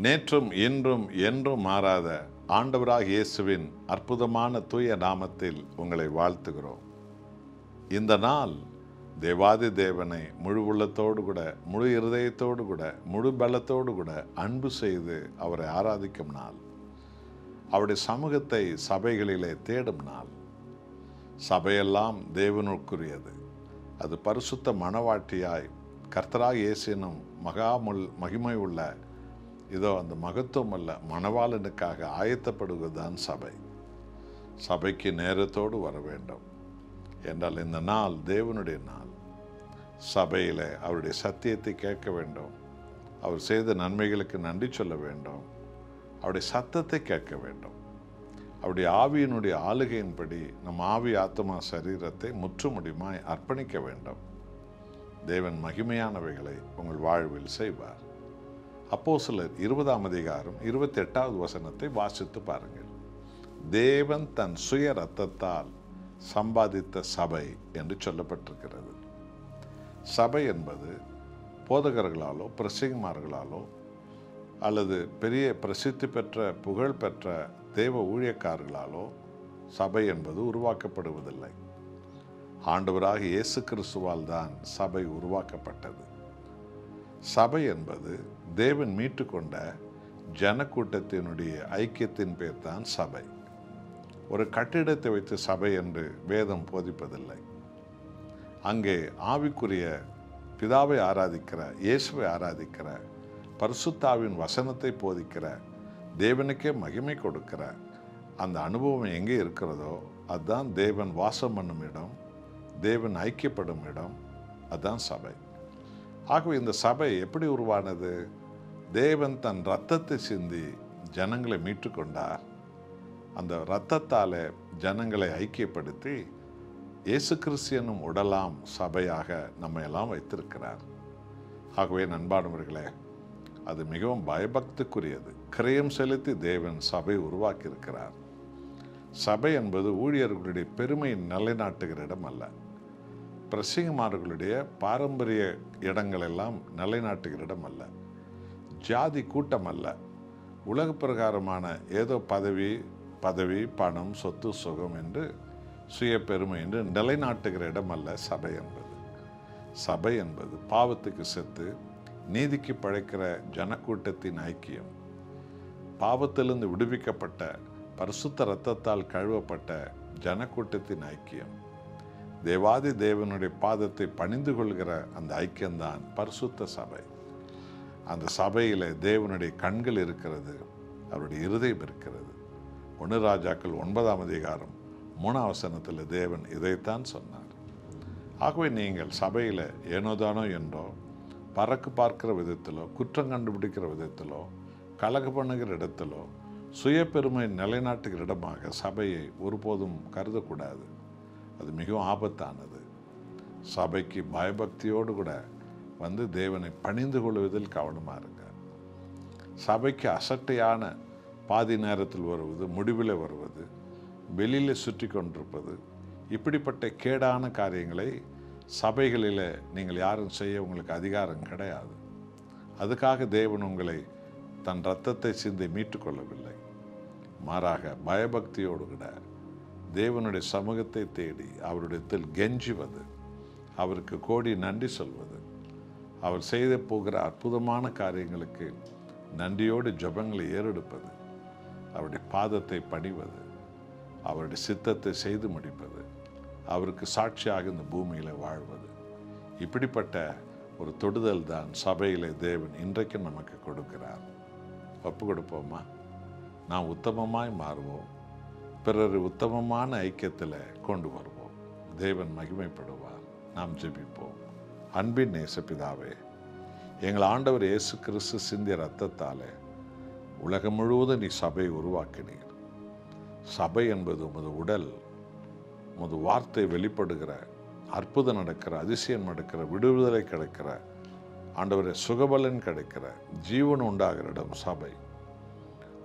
நேற்றும் இன்றும் என்றும் மாறாத ஆண்டவராக இயேசுவின் அற்புதமான தூய நாமத்தில் உங்களை வாழ்த்துகிறோம். இந்த நாள் தேவாதி தேவனை முழு உள்ளத்தோடு கூட, முழு இருதயத்தோடு கூட, முழு பலத்தோடு கூட அன்பு செய்து அவரை ஆராதிக்கும் நாள். அவருடைய சமூகத்தை சபைகளிலே தேடும் நாள். சபையெல்லாம் தேவனுக்குரியது. அது பரிசுத்த மணவாட்டியாய் கர்த்தராக இயேசுவினும் மகிமை உள்ள அந்த மகத்துவம் அல்ல மணவாளனுக்காக ஆயத்தப்படுவதுதான் சபை. சபைக்கு நேரத்தோடு வர வேண்டும் என்றால் இந்த நாள் தேவனுடைய நாள். சபையில் அவருடைய சத்தியத்தை கேட்க வேண்டும். அவர் செய்த நன்மைகளுக்கு நன்றி சொல்ல வேண்டும். அவருடைய சத்தத்தை கேட்க வேண்டும். அவருடைய ஆவியினுடைய ஆளுகையின்படி நம் ஆவி ஆத்மா சரீரத்தை முற்றுமுடியுமாய் அர்ப்பணிக்க வேண்டும். தேவன் மகிமையானவைகளை உங்கள் வாழ்வில் செய்வார். அப்போஸ்தலர் 20ஆம் அதிகாரம் 28வது வசனத்தை வாசித்து பாருங்கள். தேவன் தன் சுய இரத்தத்தால் சம்பாதித்த சபை என்று சொல்லப்பட்டிருக்கிறது. சபை என்பது போதகர்களாலோ பிரசங்கிமார்களாலோ அல்லது பெரிய பிரசித்தி பெற்ற புகழ் பெற்ற தேவ ஊழியக்காரர்களாலோ சபை என்பது உருவாக்கப்படுவதில்லை. ஆண்டவராக இயேசு கிறிஸ்துவால் தான் சபை உருவாக்கப்பட்டது. சபை என்பது தேவன் மீட்டு கொண்ட ஜனக்கூட்டத்தினுடைய ஐக்கியத்தின் பேர் தான் சபை. ஒரு கட்டிடத்தை வைத்து சபை என்று வேதம் போதிப்பதில்லை. அங்கே ஆவிக்குரிய பிதாவை ஆராதிக்கிற, இயேசுவை ஆராதிக்கிற, பரிசுத்தாவின் வசனத்தை போதிக்கிற, தேவனுக்கே மகிமை கொடுக்கிற அந்த அனுபவம் எங்கே இருக்கிறதோ அதுதான் தேவன் வாசம் பண்ணும் இடம், தேவன் ஐக்கியப்படும் இடம், அதுதான் சபை. ஆகவே இந்த சபை எப்படி உருவானது? தேவன் தன் இரத்தத்தை சிந்தி ஜனங்களை மீட்டுக்கொண்டார். அந்த இரத்தத்தால் ஜனங்களை ஐக்கியப்படுத்தி இயேசு கிறிஸ்து என்னும் உடலாம் சபையாக நம்ம எல்லாம் வைத்திருக்கிறார். ஆகவே நண்பானவர்களே, அது மிகவும் பயபக்திக்குரியது. கிரயம் செலுத்தி தேவன் சபை உருவாக்கியிருக்கிறார். சபை என்பது ஊழியர்களுடைய பெருமை நிலைநாட்டுகிற இடம் அல்ல. பிரசங்கிமார்களுடைய பாரம்பரிய இடங்கள் எல்லாம் நிலைநாட்டுகிற இடம் அல்ல. ஜாதி கூட்டம் அல்ல. உலக பிரகாரமான ஏதோ பதவி பணம் சொத்து சுகம் என்று சுய பெருமை என்று நிலைநாட்டுகிற இடம் அல்ல சபை என்பது. சபை என்பது பாவத்துக்கு செத்து நீதிக்கு பழைக்கிற ஜனக்கூட்டத்தின் ஐக்கியம். பாவத்திலிருந்து விடுவிக்கப்பட்ட பரிசுத்த இரத்தத்தால் கழுவப்பட்ட ஜனக்கூட்டத்தின் ஐக்கியம். தேவாதி தேவனுடைய பாதத்தை பணிந்து கொள்கிற அந்த ஐக்கியம்தான் பரிசுத்த சபை. அந்த சபையில் தேவனுடைய கண்கள் இருக்கிறது, அவருடைய இருதயம் இருக்கிறது. 1 ராஜாக்கள் 9ஆம் அதிகாரம் 3ஆம் வசனத்தில் தேவன் இதைத்தான் சொன்னார். ஆகவே நீங்கள் சபையில் ஏனோதானோ என்றோ பறக்கு பார்க்கிற விதத்திலோ, குற்றம் கண்டுபிடிக்கிற விதத்திலோ, கலக பண்ணுகிற இடத்திலோ, சுய பெருமை நிலைநாட்டுகிற இடமாக சபையை ஒருபோதும் கருதக்கூடாது. அது மிகவும் ஆபத்தானது. சபைக்கு பயபக்தியோடு கூட வந்து தேவனை பணிந்து கொள்வதில் கவனமாக இருங்க. சபைக்கு அசட்டையான பாதி நேரத்தில் வருவது, முடிவில் வருவது, வெளியில் சுற்றி கொண்டிருப்பது, இப்படிப்பட்ட கேடான காரியங்களை சபைகளில் நீங்கள் யாரும் செய்ய உங்களுக்கு அதிகாரம் கிடையாது. அதுக்காக தேவன் உங்களை தன் இரத்தத்தை சிந்தி மீட்டுக்கொள்ளவில்லை. மாறாக பயபக்தியோடு கூட தேவனுடைய சமூகத்தை தேடி அவருடையத்தில் கெஞ்சுவது, அவருக்கு கோடி நன்றி சொல்வது, அவர் செய்த போகிற அற்புதமான காரியங்களுக்கு நன்றியோடு ஜெபங்களை ஏறெடுப்பது, அவருடைய பாதத்தை பணிவது, அவருடைய சித்தத்தை செய்து முடிப்பது, அவருக்கு சாட்சியாக இந்த பூமியில் வாழ்வது, இப்படிப்பட்ட ஒரு தொடுதல் தான் சபையிலே தேவன் இன்றைக்கும் நமக்கு கொடுக்கிறார். ஒப்பு கொடுப்போமா? நாம் உத்தமமாய் மாறுவோம். பிறர் உத்தமமான ஐக்கியத்தில் கொண்டு வருவோம். தேவன் மகிமைப்படுவார். நாம் ஜெபிப்போம். அன்பின் நேசப்பிதாவே, எங்கள் ஆண்டவர் இயேசு கிறிஸ்து சிந்திய இரத்தத்தாலே உலகம் முழுவதும் நீ சபையை உருவாக்கினீர். சபை என்பது உமது உடல், உமது வார்த்தை வெளிப்படுகிற, அற்புதம் நடக்கிற, அதிசயம் நடக்கிற, விடுதலை கிடைக்கிற, ஆண்டவரே சுகபலன் கிடைக்கிற, ஜீவன் உண்டாகிற இடம் சபை.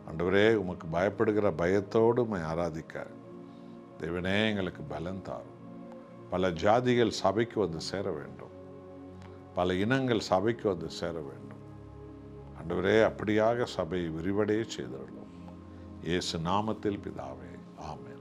ஆண்டவரே, உமக்கு பயப்படுகிற பயத்தோடு ஆராதிக்க தேவனே எங்களுக்கு பலன் தாரும். பல ஜாதிகள் சபைக்கு வந்து சேர வேண்டும். பல இனங்கள் சபைக்கு வந்து சேர வேண்டும். ஆண்டவரே, அப்படியாக சபையை விரிவடைய செய்தருளும். இயேசு நாமத்தில் பிதாவே, ஆமென்.